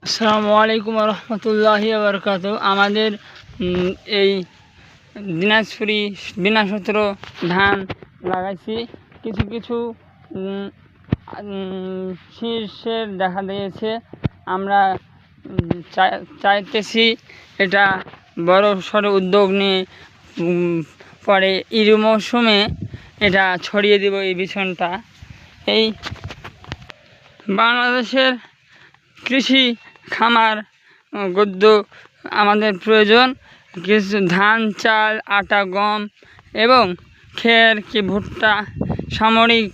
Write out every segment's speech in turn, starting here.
আসসালামু আলাইকুম রহমতুল্লাহি বারকাত। আমাদের এই দিনাজপুরি বিনাশত্র ধান লাগাইছি। কিছু কিছু শীর্ষের দেখা দিয়েছে। আমরা চাইতেছি এটা বড় সড়ো উদ্যোগ নিয়ে পরে ইরি মৌসুমে এটা ছড়িয়ে দেব। এই বিছনটা এই বাংলাদেশের কৃষি খামার গদ্য আমাদের প্রয়োজন। কিছু ধান, চাল, আটা, গম এবং খের কি ভুট্টা সামরিক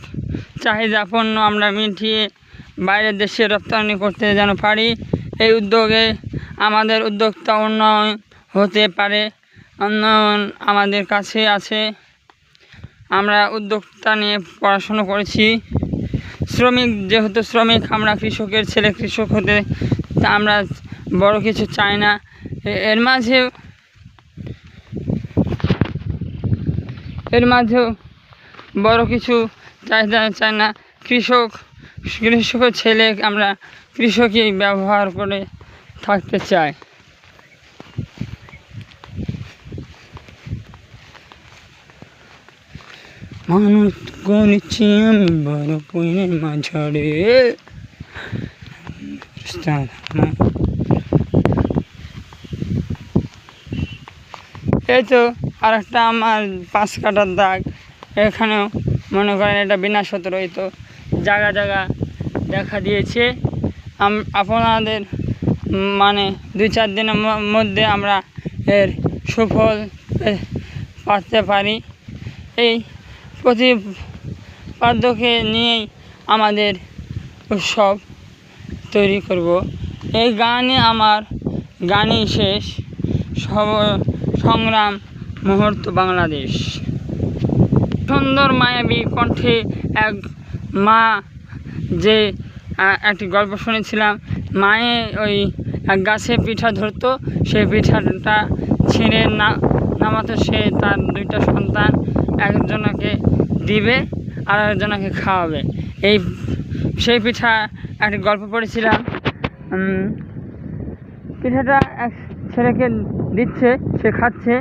চাহিদা পণ্য আমরা মিটিয়ে বাইরের দেশে রপ্তানি করতে যেন পারি। এই উদ্যোগে আমাদের উদ্যোক্তা উন্নয়ন হতে পারে। উন্নয়ন আমাদের কাছে আছে। আমরা উদ্যোক্তা নিয়ে পড়াশুনো করেছি। শ্রমিক যেহেতু শ্রমিক, আমরা কৃষকের ছেলে, কৃষক হতে আমরা বড় কিছু চাই না। এর মাঝেও বড় কিছু চাই না। কৃষকের ছেলে, আমরা কৃষকই ব্যবহার করে থাকতে চাই। মানুষ করেছি আমি বড় পইনের মাঝারে। এই তো আর একটা আমার 5 কাটার দাগ। এখানেও মনে করেন এটা বিনাশত্র। এই তো জায়গা জায়গা দেখা দিয়েছে। আপনাদের 2-4 দিনের মধ্যে আমরা এর সুফল পাতে পারি। এই প্রতিপাদ্যকে নিয়েই আমাদের উৎসব তৈরি করব। এই গানে আমার গানই শেষ। সংগ্রাম মুহূর্ত বাংলাদেশ। সুন্দর মায়াবী কণ্ঠে এক মা, যে একটি গল্প শুনেছিলাম। মায়ে ওই এক গাছে পিঠা ধরতো, সেই পিঠাটা ছিঁড়ে নামাতো। সে তার 2টা সন্তান, একজনকে দিবে আর একজনকে খাওয়াবে। সেই পিঠা একটি গল্প পড়েছিলাম। পিঠাটা এক ছেলেকে দিচ্ছে, সে খাচ্ছে,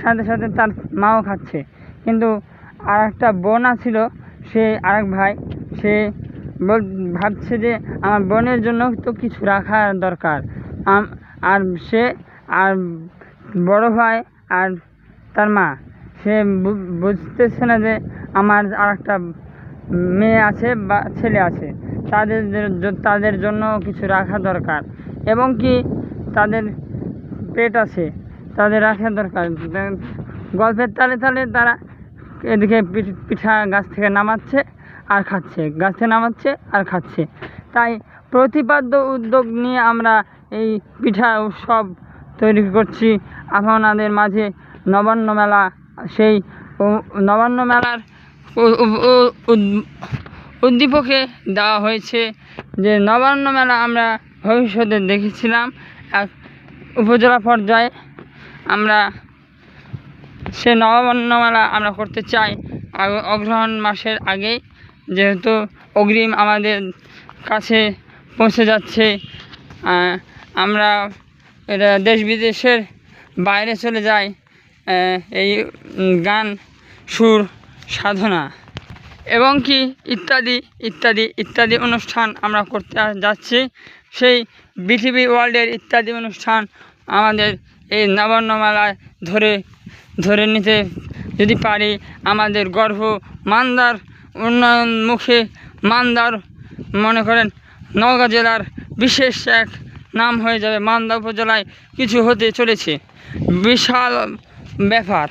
সাথে সাথে তার মাও খাচ্ছে। কিন্তু আর একটা বোন ছিল, সে আরেক ভাই, সে ভাবছে যে আমার বোনের জন্য তো কিছু রাখা দরকার। আর বড় ভাই আর তার মা, সে বুঝতেছে না যে আমার আর একটা মেয়ে আছে বা ছেলে আছে, তাদের জন্য কিছু রাখা দরকার, এবং কি তাদের পেট আছে, তাদের রাখা দরকার। গল্পের তালে তালে তারা এদিকে পিঠা গাছ থেকে নামাচ্ছে আর খাচ্ছে, গাছ থেকে নামাচ্ছে আর খাচ্ছে। তাই প্রতিপাদ্য উদ্যোগ নিয়ে আমরা এই পিঠা উৎসব তৈরি করছি আপনাদের মাঝে। নবান্ন মেলা, সেই নবান্ন মেলার উদ্দীপকে দেওয়া হয়েছে যে নবান্ন মেলা আমরা ভবিষ্যতে দেখেছিলাম এক উপজেলা পর্যায়ে। আমরা সে নবান্ন মেলা আমরা করতে চাই অগ্রহায়ণ মাসের আগে, যেহেতু অগ্রিম আমাদের কাছে পৌঁছে যাচ্ছে। আমরা এটা দেশ বিদেশের বাইরে চলে যাই এই গান, সুর, সাধনা এবং কি ইত্যাদি ইত্যাদি ইত্যাদি অনুষ্ঠান আমরা করতে যাচ্ছি। সেই পৃথিবী ওয়ার্ল্ডের ইত্যাদি অনুষ্ঠান আমাদের এই নবান্ন মেলায় ধরে নিতে যদি পারি, আমাদের গর্ব। মান্দার উন্নয়ন মুখে, মান্দার মনে করেন নওগাঁ জেলার বিশেষ এক নাম হয়ে যাবে। মান্দা উপজেলায় কিছু হতে চলেছে, বিশাল ব্যাপার।